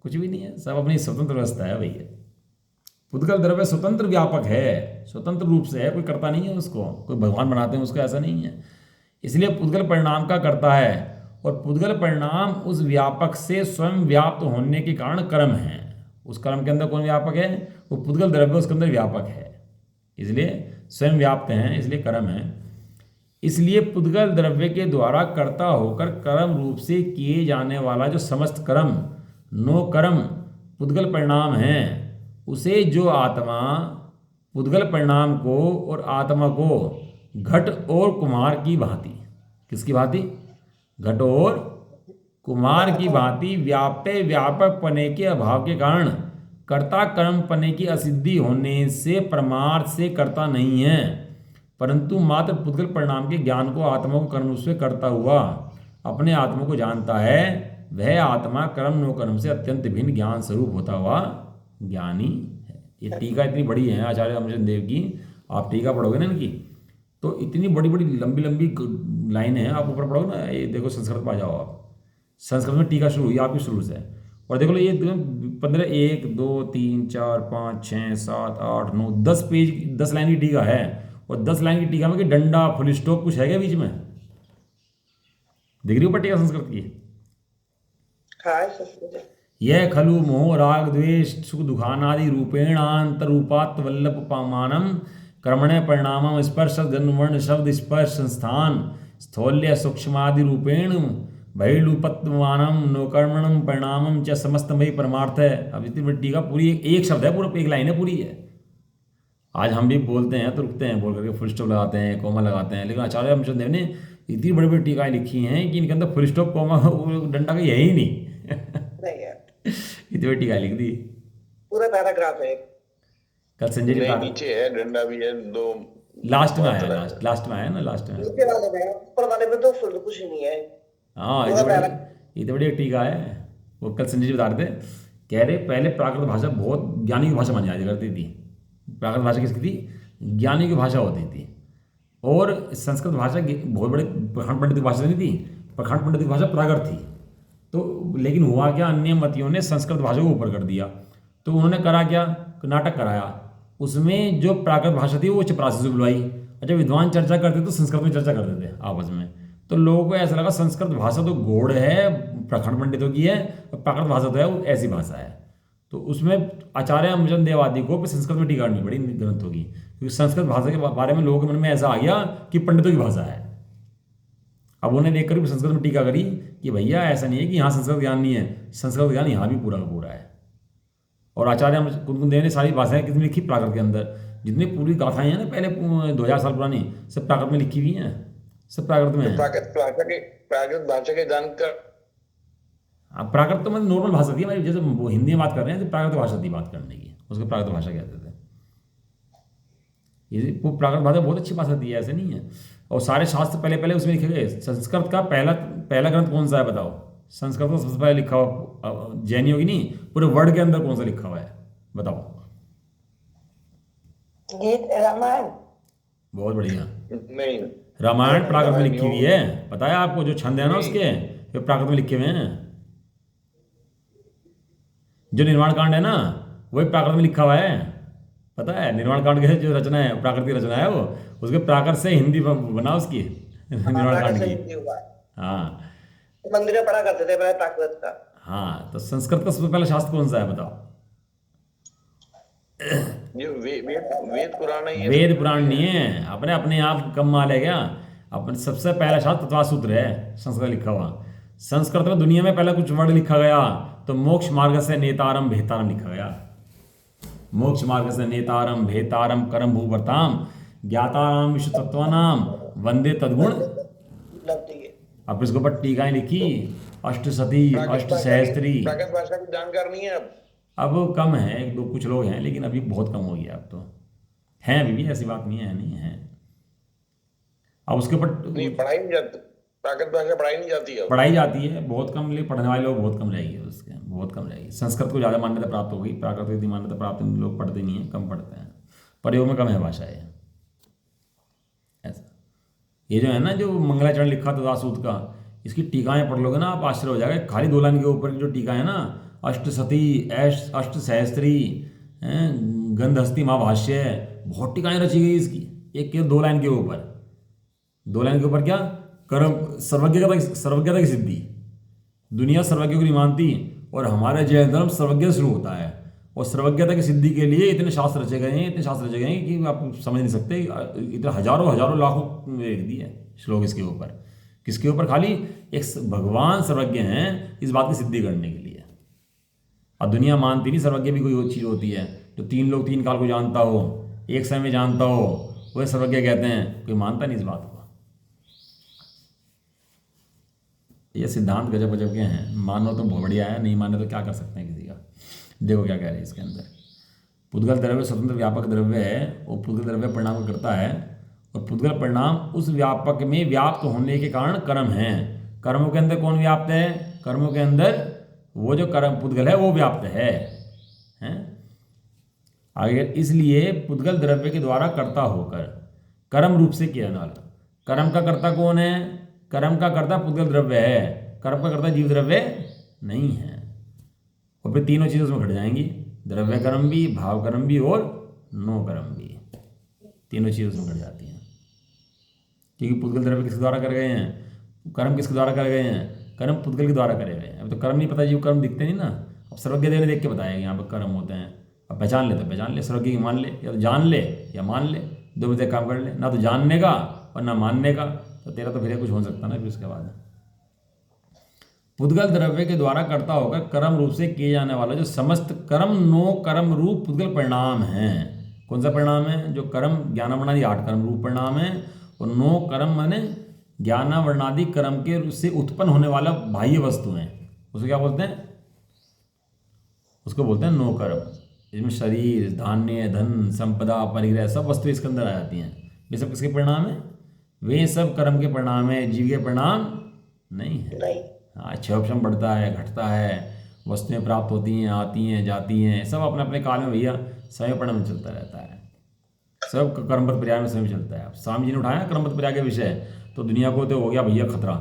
कुछ भी नहीं है, सब अपनी स्वतंत्र व्यवस्था है भैया। पुद्गल द्रव्य स्वतंत्र व्यापक है, स्वतंत्र रूप से है, कोई करता नहीं है उसको। कोई भगवान बनाते हैं उसको, ऐसा नहीं है। इसलिए पुद्गल परिणाम का करता है, और पुद्गल परिणाम उस व्यापक से स्वयं व्याप्त होने के कारण कर्म है। उस कर्म के अंदर कौन व्यापक है? वो पुद्गल द्रव्य उसके अंदर व्यापक है, इसलिए स्वयं व्याप्त हैं, इसलिए कर्म है। इसलिए पुद्गल द्रव्य के द्वारा कर्ता होकर कर्म रूप से किए जाने वाला जो समस्त कर्म नो कर्म पुद्गल परिणाम है, उसे जो आत्मा पुद्गल परिणाम को और आत्मा को घट और कुमार की भांति, किसकी भांति? घट और कुमार की भांति व्यापक पने के अभाव के कारण कर्ता कर्म पने की असिद्धि होने से परमार्थ से कर्ता नहीं है, परंतु मात्र पुद्गल परिणाम के ज्ञान को आत्मा को कर्म रूप से करता हुआ अपने आत्मा को जानता है। वह आत्मा कर्म नो कर्म से अत्यंत भिन्न ज्ञान स्वरूप होता हुआ ज्ञानी है। ये टीका इतनी बड़ी है आचार्य रामचंद्र देव की, आप टीका पढ़ोगे ना इनकी तो इतनी बड़ी बड़ी लंबी लंबी लाइनें हैं। आप ऊपर पढ़ोगे ना, ये देखो संस्कृत में आ जाओ आप, संस्कृत में टीका शुरू हुई आपकी शुरू से, और देखो ये 15 1 2 3 4 5 6 7 8 9 10 पेज 10 लाइन की टीका है, और 10 लाइन की टीका में कि डंडा फुल स्टॉप कुछ है क्या बीच में? दिख रही ऊपर टीका संस्कृत की? यह खलु मोह राग द्वेष सुख दुखानादि रूपेणांतर रूपात वल्लभ पामानम कर्मणे परिणामम स्पर्श गन्वर्ण शब्द स्पर्श संस्थान स्थौल्य सूक्ष्मादि रूपेण भैलुपत्वमानम नोकर्मणम परिणामम च समस्तमयी परमार्थ है। अब इतनी बड़ी टीका पूरी एक शब्द है, पूरा एक लाइन है पूरी है। आज हम भी बोलते हैं तो रुकते हैं, बोल करके फुल स्टॉप लगाते हैं, कोमा लगाते हैं, लेकिन आचार्य रामचंद्र देव ने इतनी बड़ी बड़ी टीकाएं लिखी हैं कि इनके अंदर फुल स्टॉप कोमा डंडा का यही नहीं इतनी बड़ी टीका लिख दी, पूरा पैराग्राफ है। कल संजय जी नीचे है, डंडा भी है, दो लास्ट में आया, लास्ट में आया ना, लास्ट में नीचे वाले में, ऊपर वाले में तो फुल कुछ नहीं है। हाँ इतनी बड़ी एक टीका है। वो कल संजय जी बता रहे थे, कह रहे पहले प्राकृत भाषा बहुत ज्ञानी की भाषा मानी जाती करती थी। प्राकृत भाषा किसकी थी? ज्ञानी की भाषा होती थी। और संस्कृत भाषा बहुत बड़े प्रखंड पंडित की भाषा नहीं थी, प्रखंड पंडित की भाषा प्राकृत थी। तो लेकिन हुआ क्या, अन्य मतियों ने संस्कृत भाषा को ऊपर कर दिया। तो उन्होंने करा क्या, नाटक कराया। उसमें जो प्राकृत भाषा थी वो चपरासी से बुलवाई। अच्छा, विद्वान चर्चा करते तो संस्कृत में चर्चा करते थे आपस में। तो लोगों को ऐसा लगा संस्कृत भाषा तो गौड़ है, प्रखंड पंडितों की है, प्राकृत भाषा तो है वो ऐसी भाषा है। तो उसमें आचार्य अमरचंद देव आदि को संस्कृत में टीका करनी पड़ी इन ग्रंथों की, क्योंकि संस्कृत भाषा के बारे में लोगों के मन में ऐसा आ गया कि पंडितों की भाषा है। अब उन्हें देखकर भी संस्कृत में टीका करी कि भैया ऐसा नहीं है कि यहाँ संस्कृत ज्ञान नहीं है, संस्कृत ज्ञान यहाँ भी पूरा का पूरा है। और आचार्य कुंदन देव ने सारी भाषाएं कितनी लिखी प्राकृत के अंदर, जितनी पूरी गाथाएं हैं ना पहले 2000 साल पुरानी, सब प्राकृत में लिखी हुई हैं, सब प्राकृत में है। प्राकृत भाषा के जानकर, अब प्राकृत तो मतलब नॉर्मल भाषा थी हमारी, जैसे वो हिंदी में बात कर रहे हैं तो प्राकृत भाषा थी बात करने की, उसको प्राकृत भाषा कहते थे। ये वो प्राकृत भाषा बहुत अच्छी भाषा थी, ऐसे नहीं है। और सारे शास्त्र पहले पहले उसमें लिखे गए। संस्कृत का पहला ग्रंथ कौन सा है बताओ? संस्कृत का सबसे पहले लिखा हुआ जैनियों की नहीं, पूरे वर्ल्ड के अंदर कौन सा लिखा हुआ है बताओ? गीत रामायण। बहुत बढ़िया। नहीं, रामायण प्राकृत में लिखी हुई है, पता है आपको? जो छंद है ना उसके वे प्राकृत में लिखे हुए हैं। जो निर्माण कांड है ना वही प्राकृत में लिखा हुआ है, पता है? निर्माण कांड के जो रचना है प्राकृतिक रचना है, वो उसके प्राकृत से हिंदी बना उसकी निर्माण कांड की। हाँ, मंदिर में पढ़ा करते थे पहले प्राकृत का। हाँ, तो संस्कृत का सबसे पहला शास्त्र कौन सा है बताओ? ये वेद पुराण है। वेद पुराण नहीं है, अपने अपने आप कम माल है क्या? अपने सबसे पहला शास्त्र तत्वासूत्र है संस्कृत लिखा हुआ। संस्कृत में दुनिया में पहला कुछ वर्ड लिखा गया तो मोक्ष मार्ग से नेतारम भेतारम लिखा गया। मोक्ष मार्ग से नेतारम भेतारम करम भूवर्ताम ज्ञाताराम विश्व तत्वानाम वंदे तद्गुण। अब इसके ऊपर टीकाएं लिखी, अष्टसती अष्ट सहस्त्री। प्राकृत भाषा की जानकार नहीं है अब कम है, एक दो कुछ लोग हैं, लेकिन अभी बहुत कम हो गया। अब तो हैं अभी भी, ऐसी बात नहीं है, नहीं है। अब उसके ऊपर नहीं पढ़ाई नहीं जाती, प्राकृत भाषा पढ़ाई नहीं जाती है, पढ़ाई जाती है बहुत कम, लेकिन पढ़ने वाले लोग बहुत कम रहेंगे, उसके बहुत कम रहेगी। संस्कृत को ज़्यादा मान्यता प्राप्त हो गई, प्राकृत को इतनी मान्यता प्राप्त लोग पढ़ते नहीं हैं, कम पढ़ते हैं, प्रयोग में कम है भाषा है ऐसा। ये जो है ना, जो मंगलाचरण लिखा था दासूद का, इसकी टीकाएं पढ़ लोगे ना आप, आश्चर्य हो जाएगा। खाली 2 लाइन के ऊपर की जो टीका है ना, अष्टसती अष्ट सहस्त्री गंधहस्ती महाभाष्य, बहुत टीकाएं रची गई इसकी, एक के 2 लाइन के ऊपर। 2 लाइन के ऊपर क्या? कर्म सर्वज्ञता की सिद्धि। दुनिया सर्वज्ञ को नहीं मानती, और हमारा जैन धर्म सर्वज्ञ शुरू होता है। और सर्वज्ञता की सिद्धि के लिए इतने शास्त्र रचे गए हैं, इतने शास्त्र रचे गए हैं कि आप समझ नहीं सकते। इतने हजारों लाखों लिख दिए श्लोक इसके ऊपर। किसके ऊपर? खाली एक भगवान सर्वज्ञ हैं इस बात की सिद्धि करने के लिए। अब दुनिया मानती नहीं सर्वज्ञ भी कोई चीज़ होती है। जो 3 लोग 3 काल को जानता हो, एक समय में जानता हो, वह सर्वज्ञ कहते हैं। कोई मानता नहीं इस बात को। ये सिद्धांत गजब गजब के हैं। मानो तो बहुत बढ़िया है, नहीं माने तो क्या कर सकते हैं किसी का। देखो क्या कह रहे हैं इसके अंदर। पुद्गल द्रव्य स्वतंत्र व्यापक द्रव्य है, और पुद्गल द्रव्य परिणाम को करता है, और पुद्गल परिणाम उस व्यापक में व्याप्त होने के कारण कर्म है। कर्मों के अंदर कौन व्याप्त है? कर्मों के अंदर वो जो कर्म पुद्गल है वो व्याप्त है, हैं? आगे, इसलिए पुद्गल द्रव्य के द्वारा कर्ता होकर कर्म रूप से किया जाने वाला। कर्म का कर्ता कौन है? कर्म का कर्ता पुद्गल द्रव्य है, कर्म का कर्ता जीव द्रव्य नहीं है। और फिर तीनों चीज़ें उसमें घट जाएंगी, द्रव्य कर्म भी, भाव कर्म भी, और नो कर्म भी। तीनों चीज़ें उसमें घट जाती हैं, क्योंकि पुद्गल द्रव्य किसके द्वारा कर गए हैं? कर्म किसके द्वारा कर गए हैं? कर्म पुद्गल के द्वारा करे गए हैं। अब तो कर्म नहीं पता, जीव कर्म दिखते नहीं ना। अब सर्वज्ञ देव ने देख के बताया कि यहाँ पर कर्म होते हैं। अब पहचान ले तो पहचान ले, सर्वज्ञ की मान ले, या तो जान ले या मान ले, 2 में से काम कर ले। ना तो जानने का और ना मानने का, तो तेरा तो फिर कुछ हो सकता ना फिर उसके बाद। पुद्गल द्रव्य के द्वारा कर्ता होकर कर्म रूप से किए जाने वाला जो समस्त कर्म नो कर्म रूप पुद्गल परिणाम है। कौन सा परिणाम है? जो कर्म ज्ञानावर्णादि 8 कर्म रूप परिणाम है, और नो कर्म माने ज्ञानावर्णादि कर्म के से उत्पन्न होने वाला बाह्य वस्तु है। उसको क्या बोलते हैं? उसको बोलते हैं नो कर्म। इसमें शरीर, धान्य, धन, संपदा, परिग्रह सब वस्तु इसके अंदर आ जाती हैं। वे सब किसके परिणाम है? वे सब कर्म के परिणाम है, जीव के परिणाम नहीं है। हाँ, क्षयक्षम बढ़ता है, घटता है, वस्तुएं प्राप्त होती हैं, आती हैं, जाती हैं, सब अपने अपने काल में भैया समय परिणाम चलता रहता है। सब कर्मपद पर्याय में समय चलता है। अब स्वामी जी ने उठाया कर्मपद पर्याय के विषय, तो दुनिया को तो हो गया भैया खतरा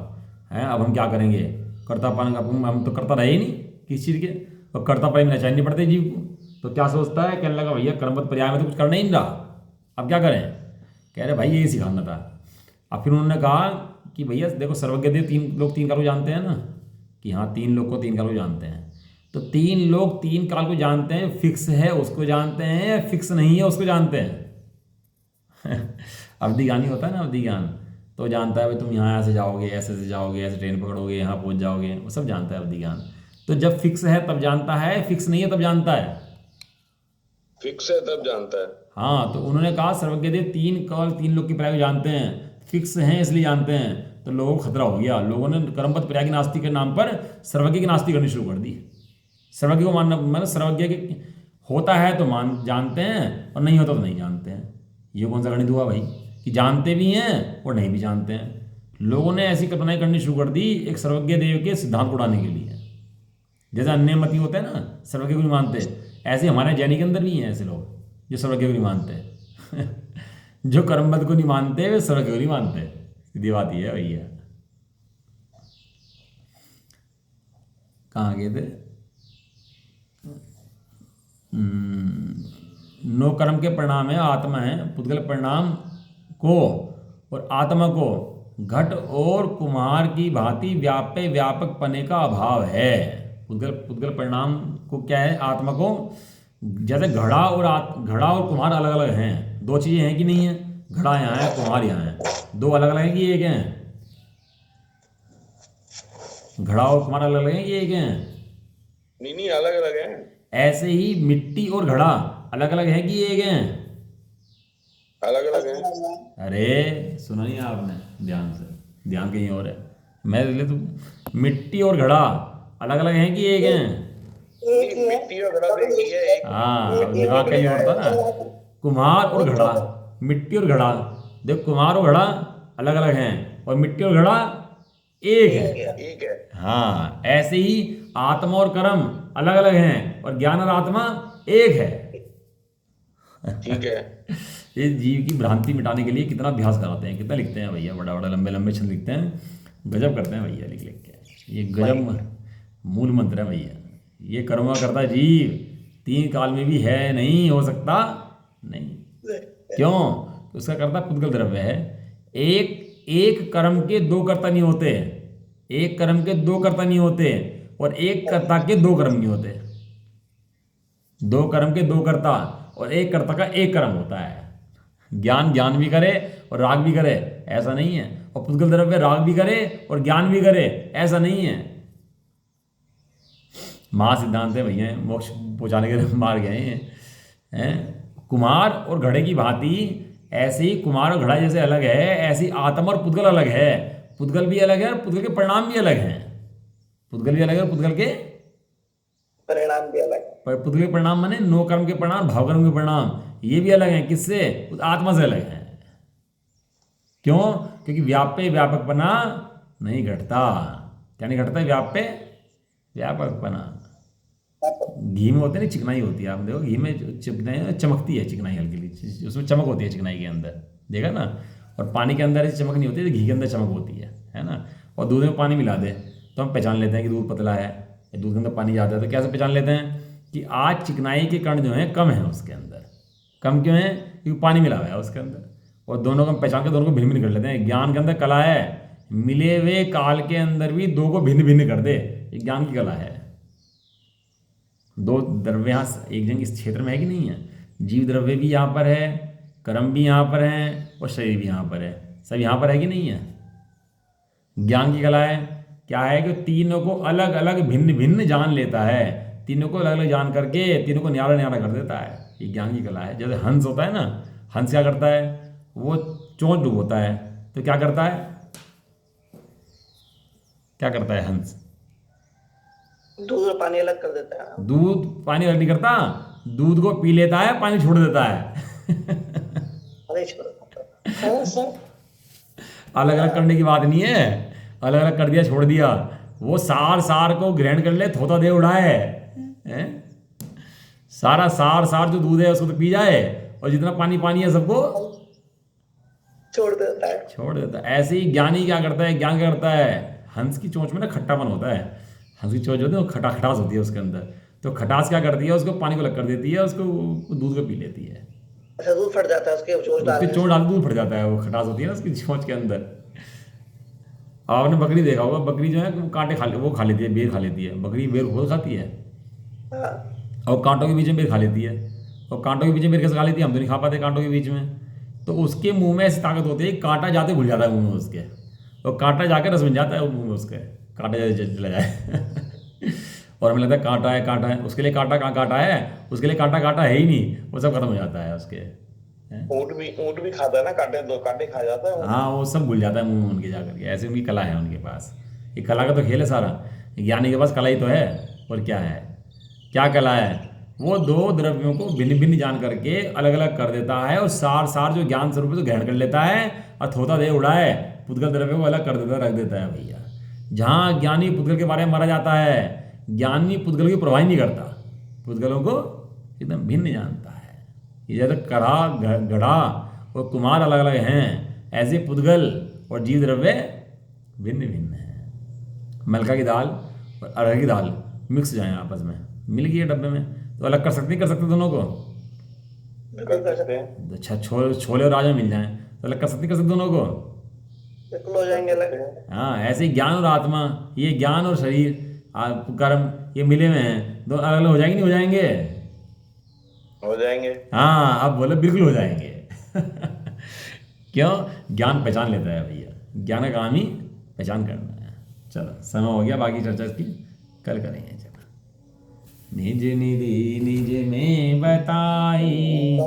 है। अब हम क्या करेंगे? कर्तापन, हम तो करता रहे ही नहीं किस चीज़ के, और कर्तापन में नचाई नहीं पड़ते जीव को। तो क्या सोचता है? कहने लगा भैया कर्मपद पर्याय में तो कुछ करना ही नहीं रहा, अब क्या करें? कह रहे भाई यही सिखाना था। अब फिर उन्होंने कहा कि भैया देखो सर्वज्ञ देव 3 लोग 3 काल को जानते हैं ना, कि हाँ 3 लोग को 3 काल को जानते हैं। तो 3 लोग 3 काल को जानते हैं, फिक्स है उसको जानते हैं, फिक्स नहीं है उसको जानते हैं। अवधि ज्ञान ही होता है ना, अवधि ज्ञान, तो जानता है भाई तुम यहाँ ऐसे जाओगे, ऐसे से जाओगे, ऐसे ट्रेन पकड़ोगे, यहाँ पहुँच जाओगे, वो सब जानता है अवधि ज्ञान। तो जब फिक्स है तब जानता है, फिक्स नहीं है तब जानता है। फिक्स है तब जानता है। हाँ, तो उन्होंने कहा सर्वज्ञ देव 3 काल 3 लोग की पर्याय को जानते हैं, फिक्स हैं इसलिए जानते हैं। तो लोगों को खतरा हो गया, लोगों ने कर्मपद पर्याय की नास्ती के नाम पर सर्वज्ञ की नास्ती करनी शुरू कर दी। सर्वज्ञ को मानना मतलब सर्वज्ञ के होता है तो मान जानते हैं और नहीं होता तो नहीं जानते हैं। ये कौन सा गणित हुआ भाई कि जानते भी हैं और नहीं भी जानते हैं। लोगों ने ऐसी कल्पनाएं करनी शुरू कर दी एक सर्वज्ञ देव के सिद्धांत को उड़ाने के लिए। जैसे अन्य मती होते हैं ना, सर्वज्ञ को नहीं मानते, ऐसे हमारे जैनी के अंदर भी हैं ऐसे लोग जो सर्वज्ञ को नहीं मानते। जो कर्मपद को नहीं मानते वे सर्वज्ञ को नहीं मानते। सीधी बात ये है भैया। कहाँ गए थे? नो कर्म के परिणाम है आत्मा है, पुद्गल परिणाम को और आत्मा को घट और कुम्हार की भांति व्याप्य व्यापक पने का अभाव है। पुद्गल परिणाम को क्या है? आत्मा को। जैसे घड़ा और कुम्हार अलग अलग हैं, दो चीजें हैं कि नहीं है? घड़ा यहाँ है, कुम्हार यहाँ है, दो अलग अलग है कि एक है? घड़ा और कुम्हार अलग अलग है कि एक है? नहीं, अलग अलग है। ऐसे ही मिट्टी और घड़ा अलग अलग है कि एक है? अलग अलग है। अरे सुना नहीं आपने? ध्यान से, ध्यान कहीं और है। मैं ले तो मिट्टी और घड़ा अलग अलग है कि एक है? मिट्टी और घड़ा एक ही है। हाँ, दिमाग कहीं और था ना। कुम्हार और घड़ा, मिट्टी और घड़ा, देखो कुम्हार और घड़ा अलग अलग हैं और मिट्टी और घड़ा एक है। हाँ, ऐसे ही आत्मा और कर्म अलग अलग हैं और ज्ञान और आत्मा एक है। ठीक है। ये जीव की भ्रांति मिटाने के लिए कितना अभ्यास कराते हैं, कितना लिखते हैं भैया, बड़ा बड़ा लंबे लंबे छंद लिखते हैं, गजब करते हैं भैया लिख लिख के। ये गजब मूल मंत्र है भैया। ये कर्मा करता जीव 3 काल में भी है नहीं, हो सकता नहीं। क्यों? उसका कर्ता पुद्गल द्रव्य है। एक कर्म के 2 कर्ता नहीं होते, एक कर्म के 2 कर्ता नहीं होते और एक कर्ता के 2 कर्म नहीं होते। 2 कर्म के 2 कर्ता और एक कर्ता का 1 कर्म होता है। ज्ञान भी करे और राग भी करे, ऐसा नहीं है। और पुद्गल द्रव्य राग भी करे और ज्ञान भी करे, ऐसा नहीं है। महा सिद्धांत है भैया, मोक्ष पहुंचाने के मार गए हैं। कुम्हार और घड़े की भांति ऐसे ही कुम्हार और घड़ा जैसे अलग है, ऐसी आत्मा और पुद्गल अलग है। पुद्गल भी अलग है और पुद्गल के परिणाम भी अलग हैं। पुद्गल भी अलग है और पुद्गल के परिणाम भी अलग है। पर पुद्गल के परिणाम माने नो कर्म के परिणाम, भाव कर्म के परिणाम, ये भी अलग हैं। किससे? उस आत्मा से अलग हैं। क्यों? क्योंकि व्याप्य व्यापकपना नहीं घटता। क्या नहीं घटता? व्याप्य व्यापकपना। घी में होते हैं ना चिकनाई होती है, आप देखो घी में चिकनाई चमकती है, चिकनाई हल्की, उसमें चमक होती है चिकनाई के अंदर, देखा ना। और पानी के अंदर ऐसी चमक नहीं होती, घी के अंदर चमक होती है ना। और दूध में पानी मिला दे तो हम पहचान लेते हैं कि दूध पतला है, दूध के अंदर पानी ज़्यादा है। तो कैसे पहचान लेते हैं कि आज चिकनाई के कण जो हैं कम है उसके अंदर। कम क्यों है? क्योंकि पानी मिला हुआ है उसके अंदर। और दोनों को हम पहचान के दोनों को भिन्न भिन्न कर लेते हैं। ज्ञान के अंदर कला है, मिले हुए काल के अंदर भी 2 को भिन्न भिन्न कर दे, ये ज्ञान की कला है। 2 द्रव्य यहाँ एक जगह इस क्षेत्र में है कि नहीं है? जीव द्रव्य भी यहाँ पर है, कर्म भी यहाँ पर है और शरीर भी यहाँ पर है, सब यहाँ पर है कि नहीं है? ज्ञान की कला है क्या है कि तीनों को अलग अलग भिन्न भिन्न जान लेता है। तीनों को अलग अलग जान करके तीनों को न्यारा न्यारा कर देता है। ये ज्ञान की कला है। जैसे हंस होता है ना, हंस क्या करता है? वो चोंच डुबोता है तो क्या करता है? क्या करता है हंस? दूध और पानी अलग कर देता है। दूध पानी अलग नहीं करता, दूध को पी लेता है, पानी छोड़ देता है। अरे छोड़ अलग अलग करने की बात नहीं है, अलग अलग कर दिया छोड़ दिया। वो सार को ग्रहण कर ले, थोता दे उड़ाए हैं? सारा सार जो दूध है उसको तो पी जाए और जितना पानी है सबको छोड़ देता है। ऐसे ही ज्ञानी क्या करता है? ज्ञान क्या करता है? हंस की चोंच में ना खट्टापन होता है, हंस की चोंच होती है, वो खटास होती है उसके अंदर। तो खटास क्या करती है? उसको पानी को अलग कर देती है, उसको दूध को पी लेती है। अच्छा, दूध फट जाता है उसके चोंच डाल दूध फट जाता है, वो खटास होती है ना उसकी चोंच के अंदर। आपने बकरी देखा होगा, बकरी जो है वो कांटे वो खा लेती है, बेर खा लेती है। बकरी बेर खुद खाती है? हाँ, और कांटों के बीच में बेर खा लेती है, और कांटों के बीच में बेर कैसे खा लेती है, हम तो नहीं खा पाते कांटों के बीच में। तो उसके मुंह में ऐसी ताकत होती है, कांटा जाते भूल जाता है मुंह में उसके, और कांटा जाकर रस बन जाता है वो मुंह में उसके, कांटा जाते चला जाए और हमें लगता है कांटा है, उसके लिए कांटा कहाँ कांटा है, उसके लिए कांटा है ही नहीं, वो सब खत्म हो जाता है उसके, हैं? ऊँट भी खाता है ना, कांटे, दो कांटे खा जाता है ऊँट। हाँ, वो सब भूल जाता है मुंह में उनके जा करके, ऐसे उनकी कला है उनके पास। ये कला का तो खेल है सारा, ज्ञानी के पास कला ही तो है, और क्या है, क्या कला है, वो दो द्रव्यों को भिन्न भिन्न जान करके अलग अलग कर देता है, और सार सार जो ज्ञान स्वरूप है तो ग्रहण कर लेता है, और थोता दे उड़ाए पुद्गल द्रव्य को अलग कर देता रख देता है भैया। जहाँ ज्ञानी पुद्गल के बारे में मारा जाता है, ज्ञानी पुद्गल की परवाह नहीं करता, पुद्गलों को एकदम भिन्न जानता है। ये जैसे कड़ा घड़ा और कुमार अलग अलग हैं, ऐसे पुद्गल और जीव द्रव्य भिन्न भिन्न हैं। मलका की दाल और अरहर की दाल मिक्स जाए आपस में, मिल गई है डब्बे में, तो अलग कर सकते नहीं कर सकते दोनों को? बिल्कुल कर सकते हैं। अच्छा, छोले और राजमा मिल जाएं तो अलग कर सकते नहीं कर सकते दोनों को? बिल्कुल हो जाएंगे अलग। हाँ, ऐसे ही ज्ञान और आत्मा, ये ज्ञान और शरीर कर्म, ये मिले हुए हैं, दो अलग अलग हो जाएंगे नहीं हो जाएंगे? हो जाएंगे। हाँ, अब बोले बिल्कुल हो जाएंगे क्यों? ज्ञान पहचान लेता है भैया, ज्ञान का काम ही पहचान करना है। चलो, समय हो गया, बाकी चर्चा इसकी कल करेंगे। चलो, निज निधि निज में बताई,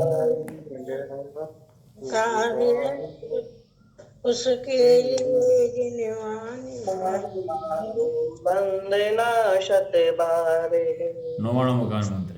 उसके लिए जिनवानी वंदना शत बारे। नौवाणों मकान में